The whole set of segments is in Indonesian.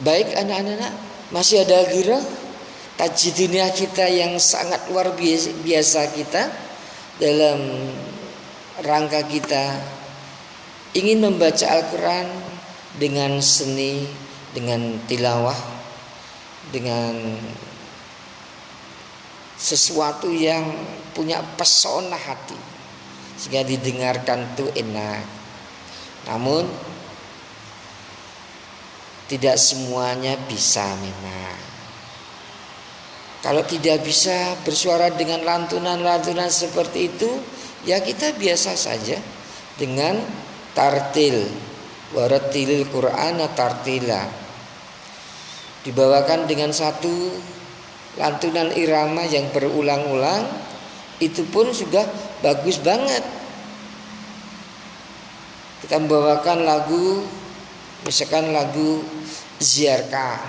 Baik anak-anak, masih ada ghirah tajwidnya kita yang sangat luar biasa kita dalam rangka kita ingin membaca Al-Quran dengan seni, dengan tilawah, dengan sesuatu yang punya pesona hati sehingga didengarkan tuh enak. Namun tidak semuanya bisa memang. Kalau tidak bisa bersuara dengan lantunan-lantunan seperti itu, ya kita biasa saja dengan tartil, warattilil Qur'ana tartila. Dibawakan dengan satu lantunan irama yang berulang-ulang, itu pun sudah bagus banget. Kita membawakan lagu, misalkan lagu Ziarka,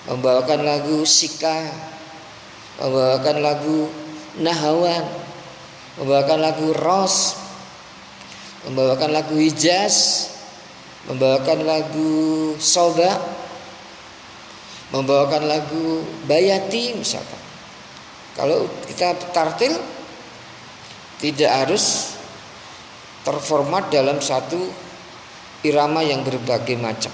membawakan lagu Sika, membawakan lagu Nahawan, membawakan lagu Ros, membawakan lagu Hijaz, membawakan lagu Soba, membawakan lagu Bayati misalkan. Kalau kita tartil tidak harus terformat dalam satu irama yang berbagai macam.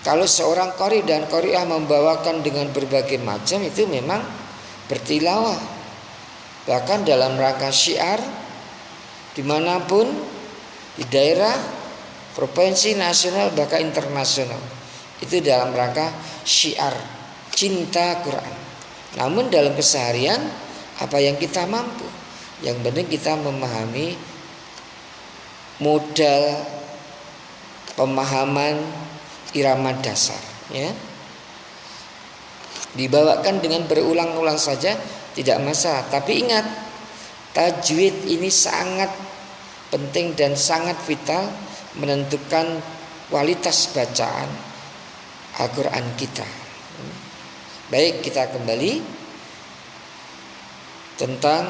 Kalau seorang qari dan qari'ah membawakan dengan berbagai macam, itu memang bertilawah. Bahkan dalam rangka syiar, dimanapun, di daerah, provinsi, nasional, bahkan internasional, itu dalam rangka syiar cinta Quran. Namun dalam keseharian, apa yang kita mampu, yang penting kita memahami modal pemahaman irama dasar, ya. Dibawakan dengan berulang-ulang saja tidak masalah. Tapi ingat, tajwid ini sangat penting dan sangat vital menentukan kualitas bacaan Al-Quran kita. Baik, kita kembali tentang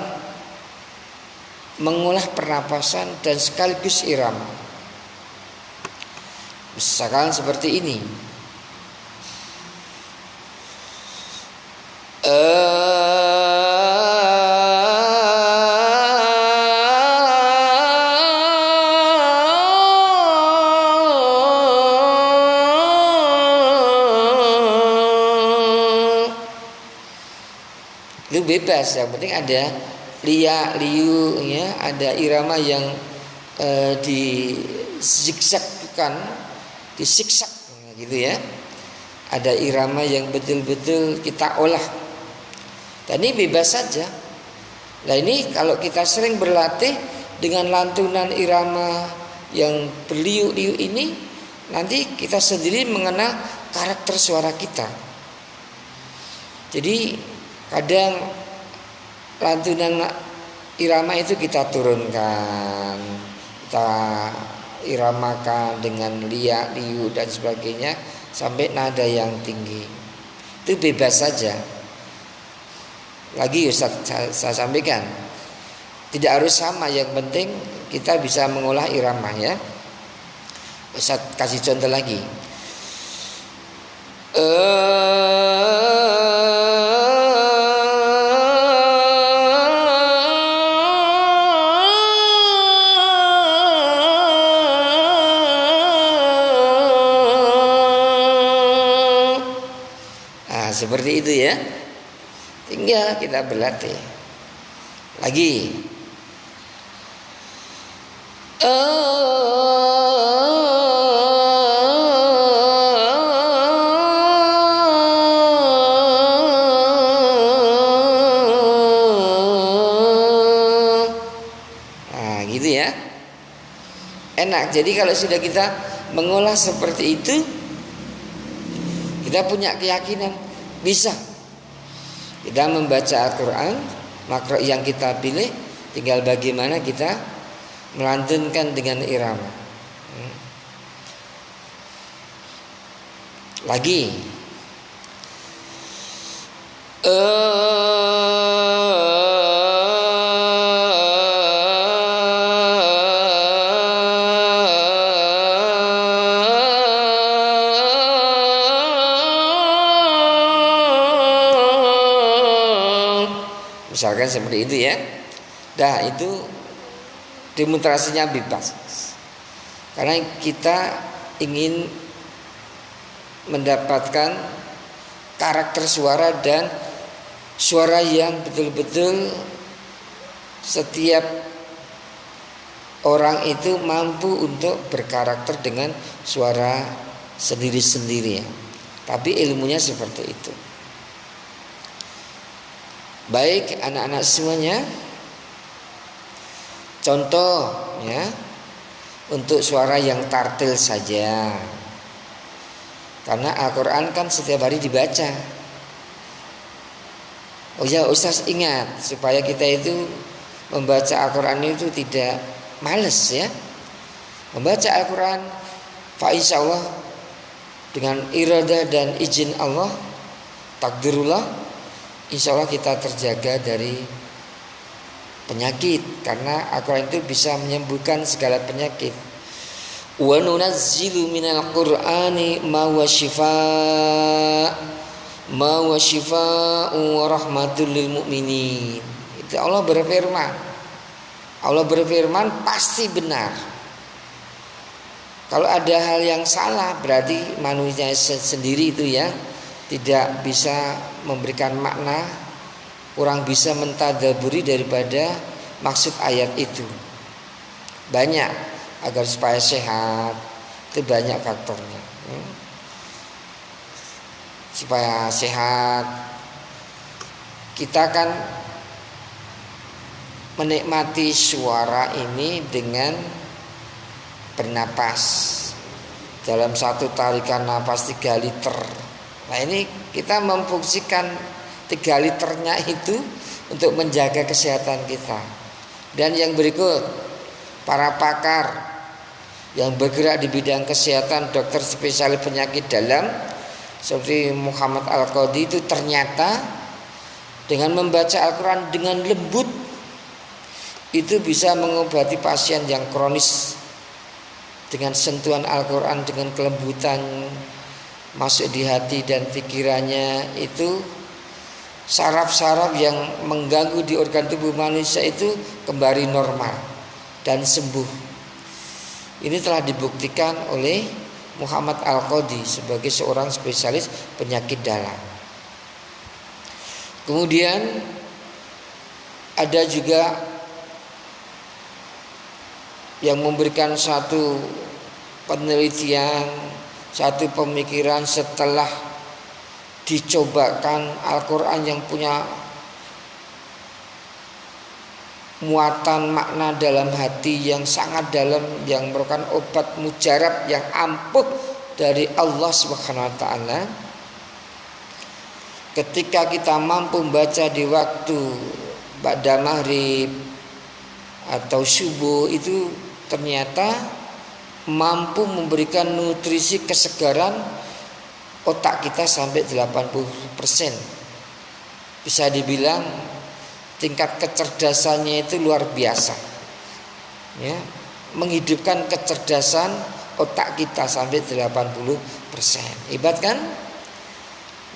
mengolah pernapasan dan sekaligus irama. Misalkan seperti ini. Itu bebas, yang penting ada lia, liu, ya, ada irama yang dizigzagkan, disiksak gitu ya. Ada irama yang betul-betul kita olah. Dan ini bebas saja. Nah ini kalau kita sering berlatih dengan lantunan irama yang berliu-liu ini, nanti kita sendiri mengenal karakter suara kita. Jadi kadang lantunan irama itu kita turunkan, kita iramakan dengan lia, liu dan sebagainya sampai nada yang tinggi. Itu bebas saja. Lagi Ustaz saya sampaikan, tidak harus sama, yang penting kita bisa mengolah irama, ya. Ustaz kasih contoh lagi. Seperti itu ya. Tinggal kita berlatih. Lagi. Nah, gitu ya. Enak. Jadi kalau sudah kita mengolah seperti itu, kita punya keyakinan bisa kita membaca Al-Quran, makro yang kita pilih, tinggal bagaimana kita melantunkan dengan irama. Lagi. Misalkan seperti itu ya. Dah itu demonstrasinya bebas. Karena kita ingin mendapatkan karakter suara dan suara yang betul-betul setiap orang itu mampu untuk berkarakter dengan suara sendiri-sendiri ya. Tapi ilmunya seperti itu. Baik anak-anak semuanya, contoh ya untuk suara yang tartil saja. Karena Al-Quran kan setiap hari dibaca. Oh ya Ustaz ingat supaya kita itu membaca Al-Quran itu tidak males ya. Membaca Al-Quran fa insyaallah dengan iradah dan izin Allah, takdirullah, insyaallah kita terjaga dari penyakit. Karena Al-Quran itu bisa menyembuhkan segala penyakit. Wa nunazzilu minal Qur'ani ma huwa syifaa'u wa rahmatul lil mu'minin. Itu Allah berfirman. Allah berfirman pasti benar. Kalau ada hal yang salah berarti manusia sendiri itu ya tidak bisa memberikan makna, kurang bisa mentadaburi daripada maksud ayat itu. Banyak agar supaya sehat itu banyak faktornya. Supaya sehat kita kan menikmati suara ini dengan bernapas dalam satu tarikan napas 3 liter. Nah ini kita memfungsikan 3 liternya itu untuk menjaga kesehatan kita. Dan yang berikut, para pakar yang bergerak di bidang kesehatan, dokter spesialis penyakit dalam seperti Muhammad Al-Qadhi itu ternyata dengan membaca Al-Quran dengan lembut itu bisa mengobati pasien yang kronis. Dengan sentuhan Al-Quran dengan kelembutan masuk di hati dan pikirannya itu saraf-saraf yang mengganggu di organ tubuh manusia itu kembali normal dan sembuh. Ini telah dibuktikan oleh Muhammad Al-Qadhi sebagai seorang spesialis penyakit dalam. Kemudian ada juga yang memberikan satu penelitian, satu pemikiran setelah dicobakan Al-Quran yang punya muatan makna dalam hati yang sangat dalam, yang merupakan obat mujarab yang ampuh dari Allah Subhanahu wa taala. Ketika kita mampu membaca di waktu ba'da maghrib atau subuh itu ternyata mampu memberikan nutrisi kesegaran otak kita sampai 80%. Bisa dibilang tingkat kecerdasannya itu luar biasa. Ya, menghidupkan kecerdasan otak kita sampai 80%. Hebat kan?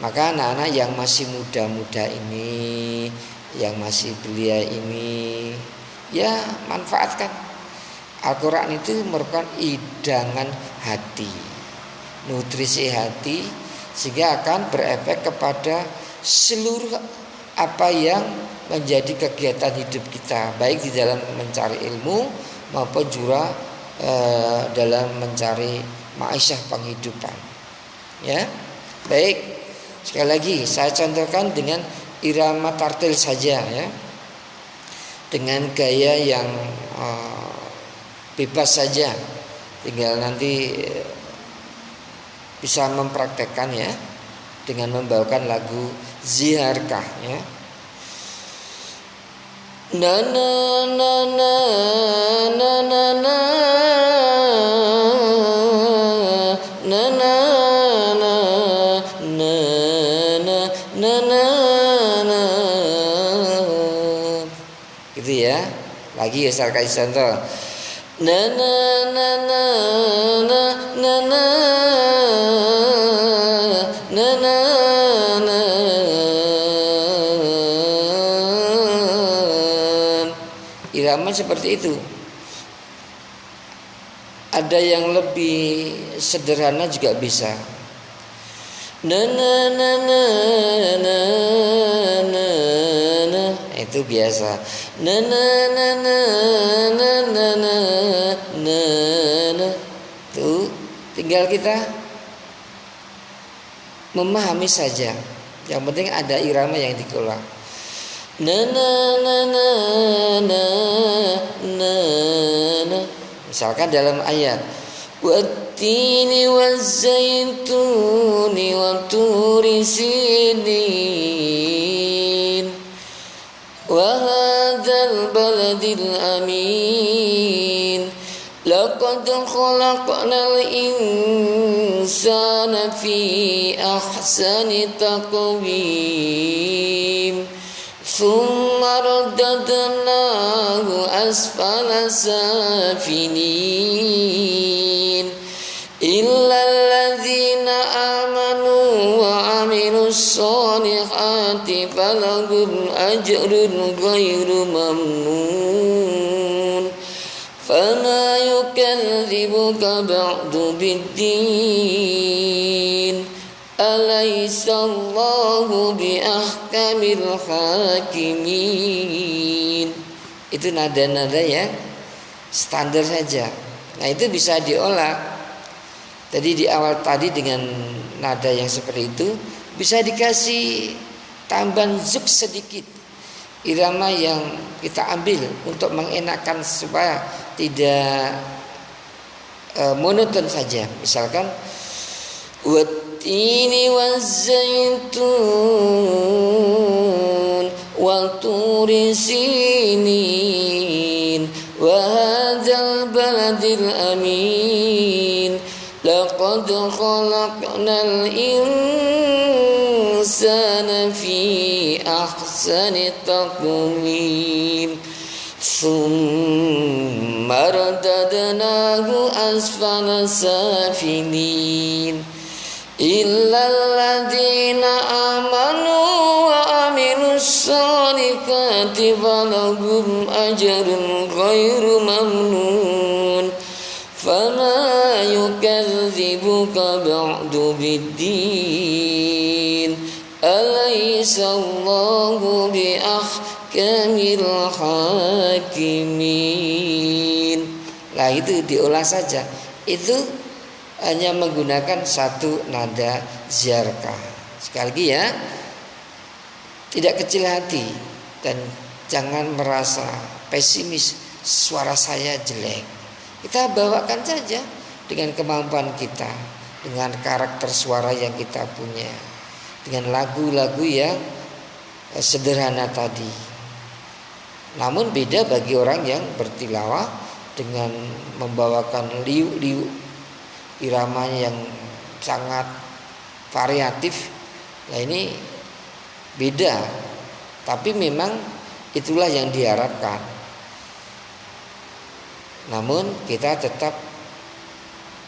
Maka anak-anak yang masih muda-muda ini, yang masih belia ini, ya manfaatkan. Al-Quran itu merupakan hidangan hati, nutrisi hati, sehingga akan berefek kepada seluruh apa yang menjadi kegiatan hidup kita, baik di dalam mencari ilmu maupun juga dalam mencari ma'isyah penghidupan. Ya, baik. Sekali lagi saya contohkan dengan irama tartil saja ya, dengan gaya yang bebas saja, tinggal nanti bisa mempraktekkan ya dengan membawakan lagu Ziharkah ya. Na na na na na na na na na na gitu ya. Lagi ya saya kasih contoh. Na na na na na na na na na na irama seperti itu. Ada yang lebih sederhana juga bisa. Na na na na na na na, itu biasa. Na na na na na na na na na. Tuh tinggal kita memahami saja. Yang penting ada irama yang dikelola. Na na na na na na na. Misalkan dalam ayat wattini wazzaituni wa turi sinin wa hadzal baladil amin laqad khalaqnal insana fi ahsani taqwim thumma radadnahu asfala safilin illal ladzina amanu wa amilus solihati falahum ajrun ghairu mamnun fama yukadzibuka ba'du biddin alaihissallahu biahkamil hakimin. Itu nada-nada yang standar saja. Nah itu bisa diolah. Tadi di awal tadi dengan nada yang seperti itu bisa dikasih tambahan zuk sedikit, irama yang kita ambil untuk mengenakkan supaya tidak monoton saja. Misalkan wattini wazzaitun wa turi sinin wa hadzal baladil amin laqad khalaqnal insana fi ahsani taqwim thumma radadnahu asfala safilin illal ladzina amanu wa amilus solihati falahum ajrun ghairu mamnun fama yukadzibuka ba'du biddin alaihissallahu biahkamil hakimin. Nah itu diolah saja. Itu hanya menggunakan satu nada ziarka. Sekali lagi ya, tidak kecil hati dan jangan merasa pesimis suara saya jelek. Kita bawakan saja dengan kemampuan kita, dengan karakter suara yang kita punya, dengan lagu-lagu yang sederhana tadi. Namun beda bagi orang yang bertilawah dengan membawakan liu-liu iramanya yang sangat variatif. Nah ini beda, tapi memang itulah yang diharapkan. Namun kita tetap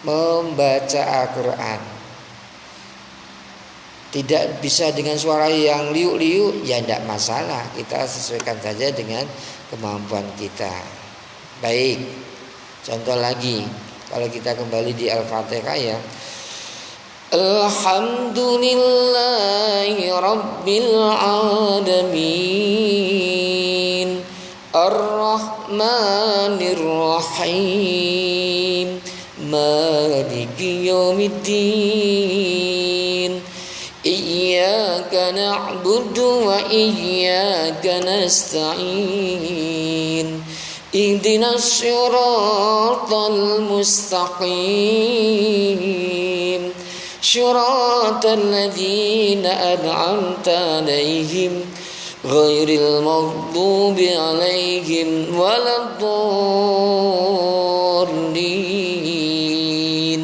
membaca Al-Quran. Tidak bisa dengan suara yang liu-liu, ya tidak masalah. Kita sesuaikan saja dengan kemampuan kita. Baik, contoh lagi. Kalau kita kembali di Al-Fatihah ya, alhamdulillahi rabbil alamin ar-rahmanir rahim maliki yaumiddin iyyaka na'budu wa iyyaka nasta'in ihdinas siratal mustaqim siratal ladzina an'amta 'alaihim ghairil maghdubi 'alaihim waladdallin.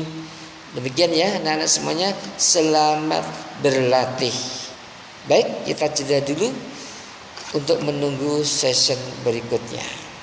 Demikian ya anak-anak semuanya, selamat berlatih. Baik, kita jeda dulu untuk menunggu session berikutnya.